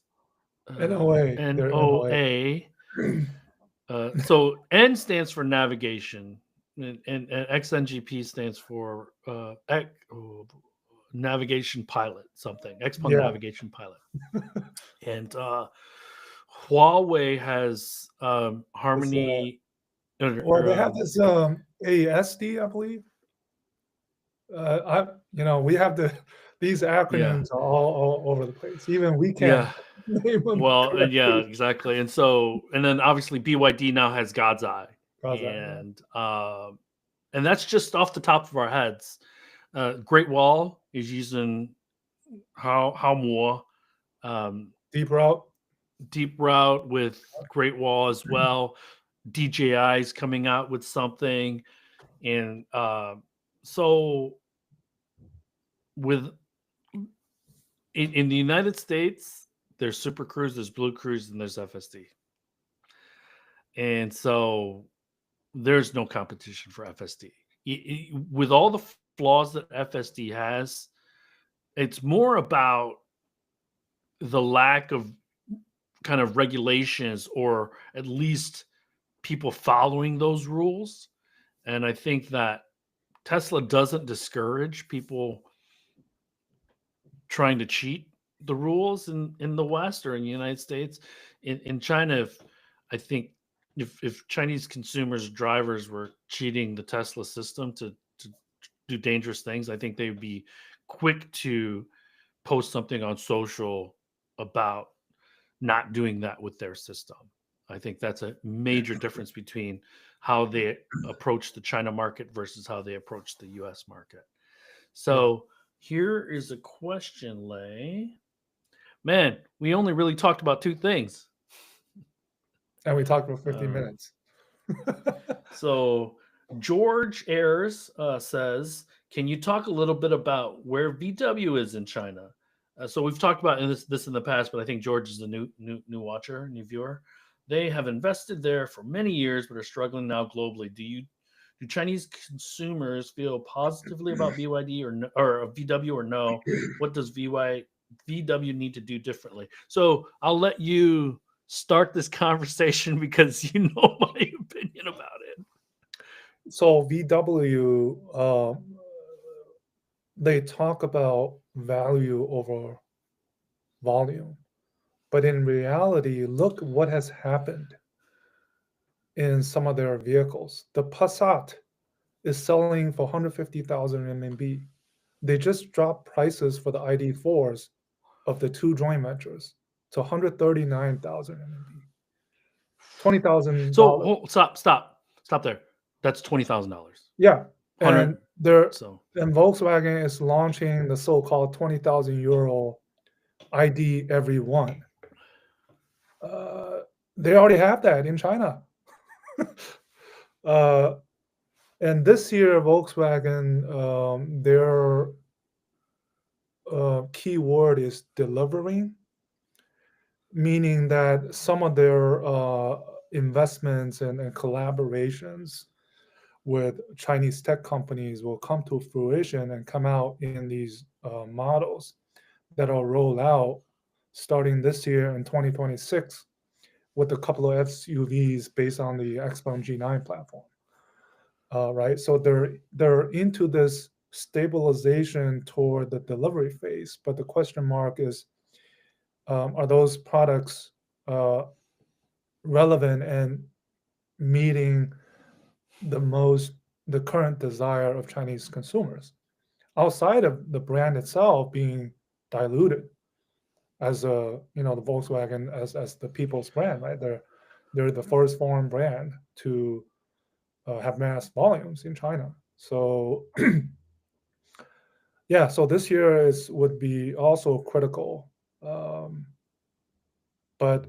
NOA, they're NOA. NOA. So N stands for navigation, and XNGP stands for navigation pilot, something Xpeng Yeah, navigation pilot. And Huawei has it's, Harmony. well, they have this ASD, I believe. We have these Yeah, acronyms are all over the place. Even we can't yeah. name them Well, yeah, correctly. exactly. And so, and then obviously BYD now has God's Eye, How's that? Yeah. and that's just off the top of our heads. Great Wall is using how more. Um, Deep route. Deep Route with Great Wall as well. DJI is coming out with something, and so with in the United States, there's Super Cruise, there's Blue Cruise, and there's FSD, and so there's no competition for FSD. With all the flaws that FSD has, it's more about the lack of kind of regulations, or at least people following those rules. And I think that Tesla doesn't discourage people trying to cheat the rules in the West or in the United States. In China, I think if Chinese consumers, drivers were cheating the Tesla system to do dangerous things, I think they would be quick to post something on social about not doing that with their system. I think that's a major difference between how they approach the China market versus how they approach the US market. Yeah. So here is a question, Lay. Man, we only really talked about two things. And we talked for 15 Um, minutes. so George Ayers says, can you talk a little bit about where VW is in China? So we've talked about this in the past, but I think George is a new watcher, new viewer. They have invested there for many years, but are struggling now globally. Do Chinese consumers feel positively about BYD or VW or no? What does VW need to do differently? So I'll let you start this conversation because you know my opinion about it. So VW, they talk about value over volume, but in reality, look what has happened in some of their vehicles. The Passat is selling for 150,000 RMB. They just dropped prices for the ID4s of the two joint ventures to 139,000 RMB. $20,000. So stop there. That's $20,000. Yeah, 100. and they're So and Volkswagen is launching the so-called 20,000 euro ID every one. They already have that in China. And this year, Volkswagen, their key word is delivering, meaning that some of their investments and collaborations with Chinese tech companies will come to fruition and come out in these models that will roll out starting this year in 2026 with a couple of SUVs based on the XPeng G9 platform. Right, so they're into this stabilization toward the delivery phase, but the question mark is, are those products relevant and meeting the current desire of Chinese consumers outside of the brand itself being diluted as the Volkswagen as the people's brand, right? They're the first foreign brand to have mass volumes in China. So yeah, so this year would be also critical. But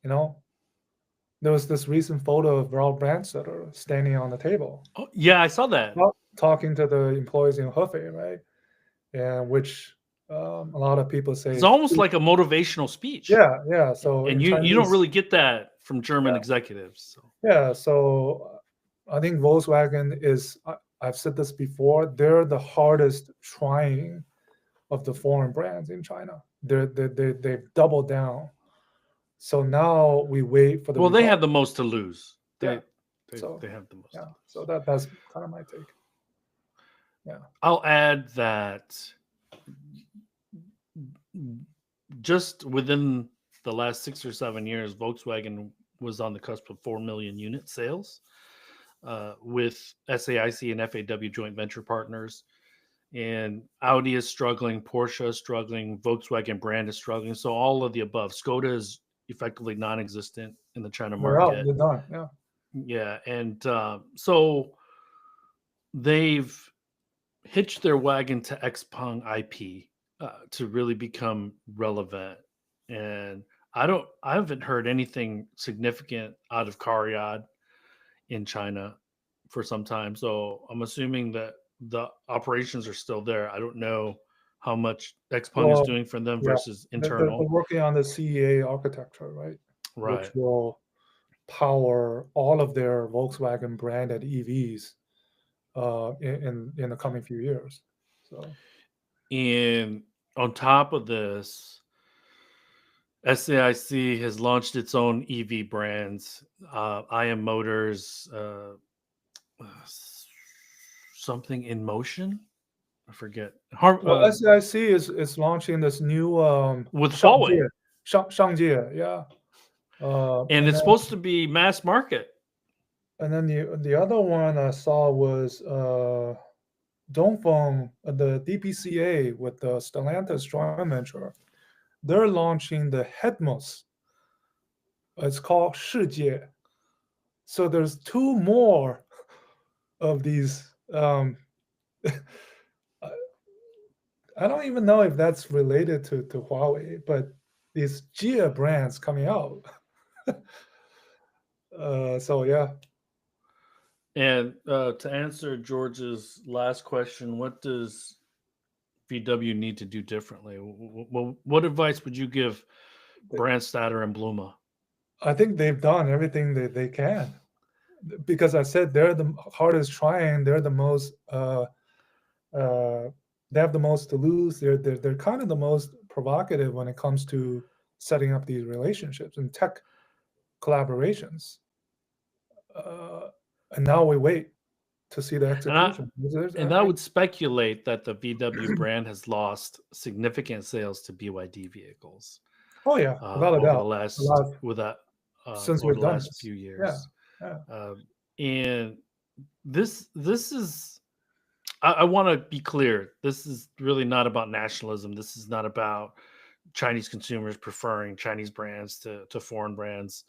there was this recent photo of Raul Brandstetter standing on the table. Oh, yeah, I saw that. Talking to the employees in Hefei, right? And which a lot of people say it's almost like a motivational speech. Yeah. So and you don't really get that from German executives. So. Yeah, so I think Volkswagen is. I've said this before. They're the hardest trying of the foreign brands in China. They've doubled down. So now we wait for the. Well, they have the most to lose. They have the most. Yeah, so that's kind of my take. Yeah, I'll add that just within the last 6 or 7 years, Volkswagen was on the cusp of 4 million unit sales with SAIC and FAW joint venture partners. And Audi is struggling, Porsche is struggling, Volkswagen brand is struggling. So all of the above. Skoda is effectively non-existent in the China market. They're done. Yeah. Yeah, and so they've hitched their wagon to XPeng IP to really become relevant. And I haven't heard anything significant out of CARIAD in China for some time. So I'm assuming that the operations are still there. I don't know how much XPeng is doing for them versus internal. They're working on the CEA architecture, right? Right. Which will power all of their Volkswagen branded EVs in the coming few years. So, and on top of this, SAIC has launched its own EV brands. IM Motors, something in motion. I forget. SAIC is launching this new with Huawei. Shangjie, yeah. And it's supposed to be mass market. And then the other one I saw was Dongfeng, the DPCA with the Stellantis joint venture. They're launching the Hedmos. It's called Shijie. So there's two more of these. I don't even know if that's related to Huawei, but these Jia brands coming out. So yeah. And to answer George's last question, what does VW need to do differently? What advice would you give Brandstatter and Bluma? I think they've done everything that they can, because I said they're the hardest trying. They're the most. They have the most to lose. They're kind of the most provocative when it comes to setting up these relationships and tech collaborations. And now we wait to see the execution. And I would speculate that the VW brand has lost significant sales to BYD vehicles Oh yeah, without a over the doubt. last Since over we've the done last this. few Yeah, years. yeah. And this is I want to be clear. This is really not about nationalism. This is not about Chinese consumers preferring Chinese brands to foreign brands.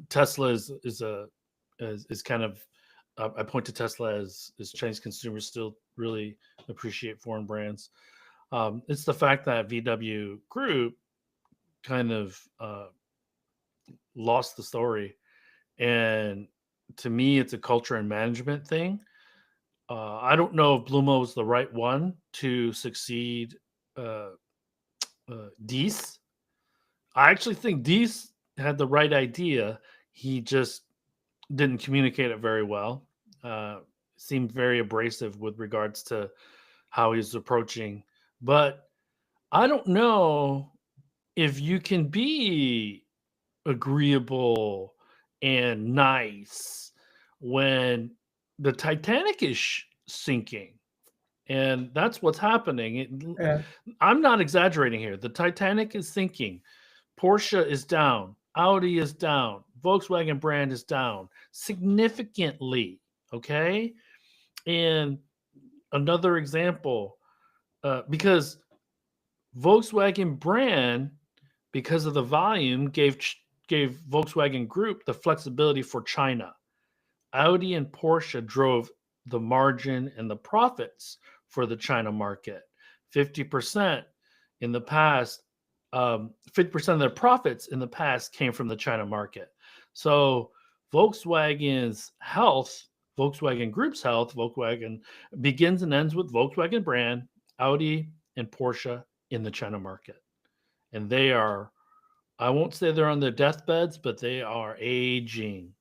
Tesla is kind of I point to Tesla as Chinese consumers still really appreciate foreign brands. It's the fact that VW Group kind of lost the story, and to me, it's a culture and management thing. I don't know if Blumo is the right one to succeed uh, Dees. I actually think Dees had the right idea. He just didn't communicate it very well. Seemed very abrasive with regards to how he's approaching. But I don't know if you can be agreeable and nice when the Titanic is sinking. And that's what's happening. And I'm not exaggerating here. The Titanic is sinking. Porsche is down. Audi is down. Volkswagen brand is down significantly. Okay. And another example, because Volkswagen brand, because of the volume, gave Volkswagen Group the flexibility for China. Audi and Porsche drove the margin and the profits for the China market. 50% in the past, 50% of their profits in the past came from the China market. So Volkswagen's health, Volkswagen Group's health, Volkswagen begins and ends with Volkswagen brand, Audi, and Porsche in the China market. And they are, I won't say they're on their deathbeds, but they are aging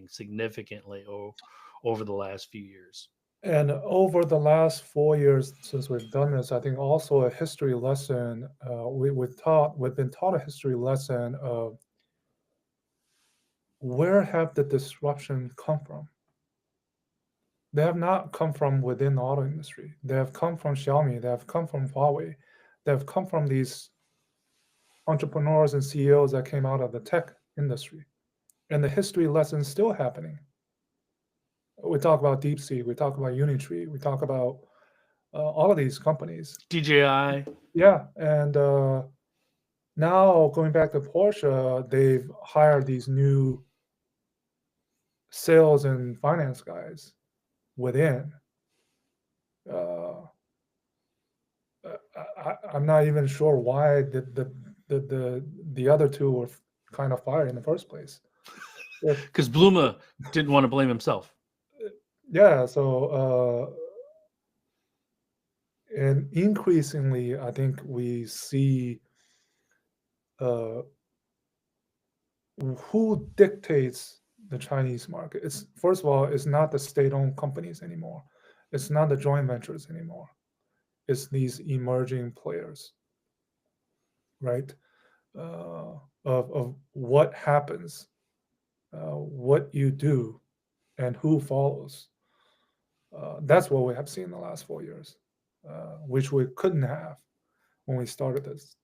significantly over the last few years. And over the last 4 years since we've done this, I think also a history lesson. We've been taught a history lesson of where have the disruption come from? They have not come from within the auto industry. They have come from Xiaomi. They have come from Huawei. They have come from these entrepreneurs and CEOs that came out of the tech industry. And the history lesson is still happening. We talk about DeepSeek, we talk about Unitree, we talk about all of these companies. DJI. Yeah, and now going back to Porsche, they've hired these new sales and finance guys within. I'm not even sure why the other two were kind of fired in the first place. Because Bluma didn't want to blame himself. Yeah, so and increasingly, I think we see who dictates the Chinese market. It's first of all, it's not the state-owned companies anymore. It's not the joint ventures anymore. It's these emerging players, right? Of what happens, what you do, and who follows. That's what we have seen in the last 4 years, which we couldn't have when we started this.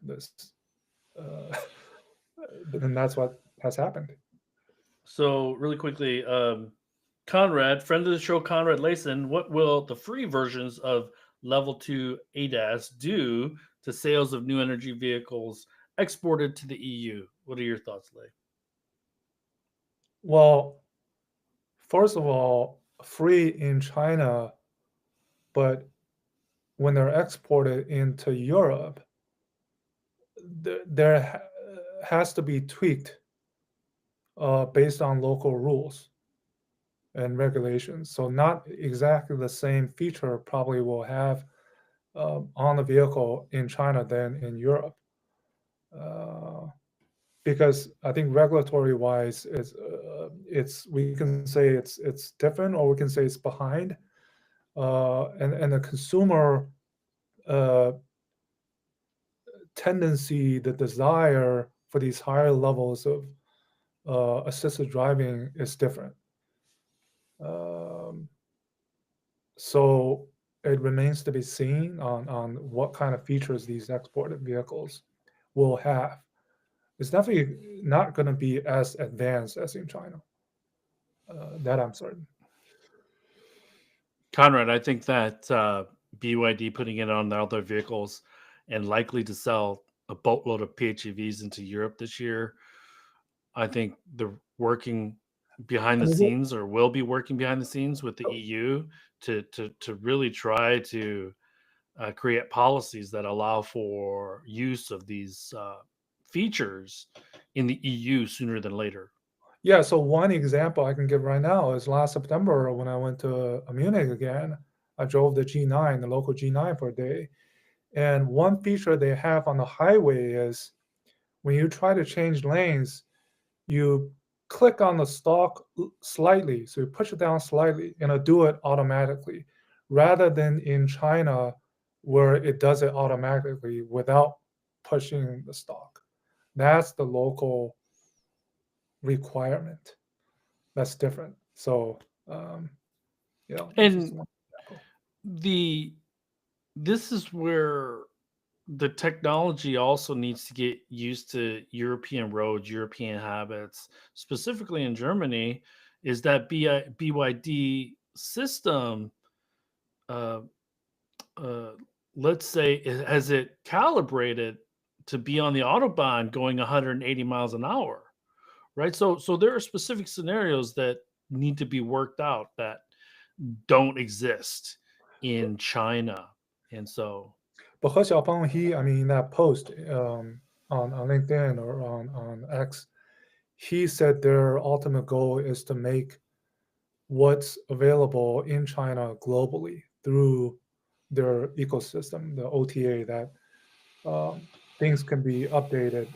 And that's what has happened. So really quickly, Conrad, friend of the show, Conrad Layson, what will the free versions of Level 2 ADAS do to sales of new energy vehicles exported to the EU? What are your thoughts, Lay? Well, first of all, free in China, but when they're exported into Europe, there has to be tweaked based on local rules and regulations. So not exactly the same feature probably will have on the vehicle in China than in Europe. Because I think regulatory wise, it's we can say it's different, or we can say it's behind, and the consumer tendency, the desire for these higher levels of assisted driving is different. So it remains to be seen on what kind of features these exported vehicles will have. It's definitely not going to be as advanced as in China. That I'm certain. Conrad, I think that BYD putting it on their other vehicles and likely to sell a boatload of PHEVs into Europe this year. I think they're working behind the scenes, or will be working behind the scenes with the EU to really try to create policies that allow for use of these features in the EU sooner than later. Yeah, so one example I can give right now is last September when I went to Munich again. I drove the G9, the local G9 for a day. And one feature they have on the highway is when you try to change lanes, you click on the stalk slightly. So you push it down slightly and it'll do it automatically, rather than in China where it does it automatically without pushing the stalk. That's the local requirement. That's different. So, this is And one example. this is where the technology also needs to get used to European roads, European habits, specifically in Germany, is that BYD system, uh, uh, let's say, has it calibrated to be on the Autobahn going 180 miles an hour, right? So there are specific scenarios that need to be worked out that don't exist in China. And so But He Xiaopeng, in that post on LinkedIn or on X, he said their ultimate goal is to make what's available in China globally through their ecosystem, the OTA, that things can be updated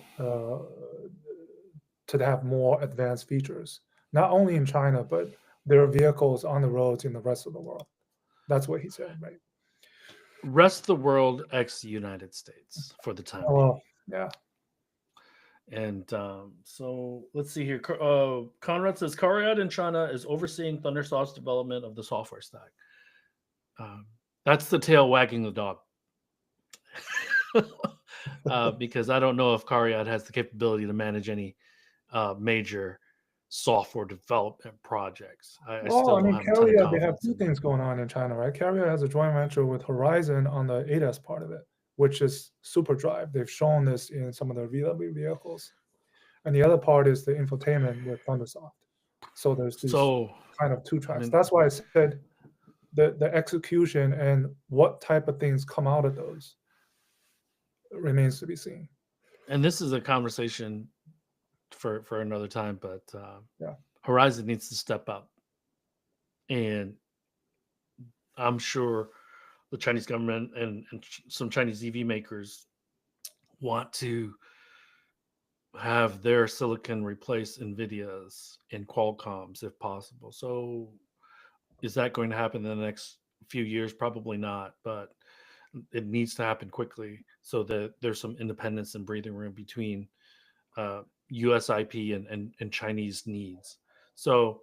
to have more advanced features, not only in China, but there are vehicles on the roads in the rest of the world. That's what he said, right? rest of the world ex the United States for the time being. Oh, yeah. And so let's see here. Conrad says CARIAD in China is overseeing Thundersoft's development of the software stack. That's the tail wagging the dog. Because I don't know if CARIAD has the capability to manage any major software development projects. I still don't have a ton of CARIAD, they have confidence two in things going on in China, right? CARIAD has a joint venture with Horizon on the ADAS part of it, which is SuperDrive. They've shown this in some of their VW vehicles. And the other part is the infotainment with Thundersoft. So there's these kind of two tracks. That's why I said the execution and what type of things come out of those remains to be seen. And this is a conversation for another time, but Yeah. Horizon needs to step up. And I'm sure the Chinese government and some Chinese EV makers want to have their silicon replace NVIDIA's and Qualcomm's if possible. So is that going to happen in the next few years? Probably not, but it needs to happen quickly so that there's some independence and breathing room between US IP and Chinese needs. So,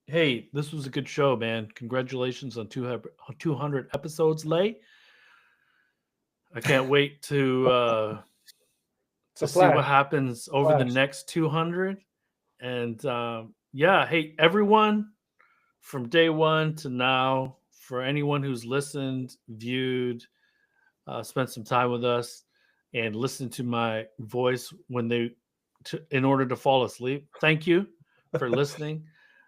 hey, this was a good show, man. Congratulations on 200 episodes, Lei. I can't wait to see what happens over the next 200. And yeah, hey, everyone, from day one to now, for anyone who's listened, viewed, spent some time with us, and listened to my voice in order to fall asleep, thank you for listening.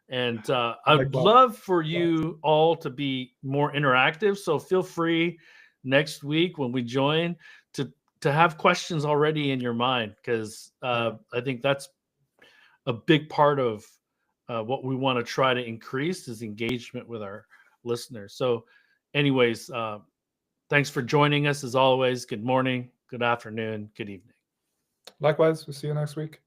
And I'd love for you all to be more interactive. So feel free next week when we join to have questions already in your mind, because I think that's a big part of what we want to try to increase is engagement with our listeners. So anyways, thanks for joining us as always. Good morning, good afternoon, good evening. Likewise, we'll see you next week.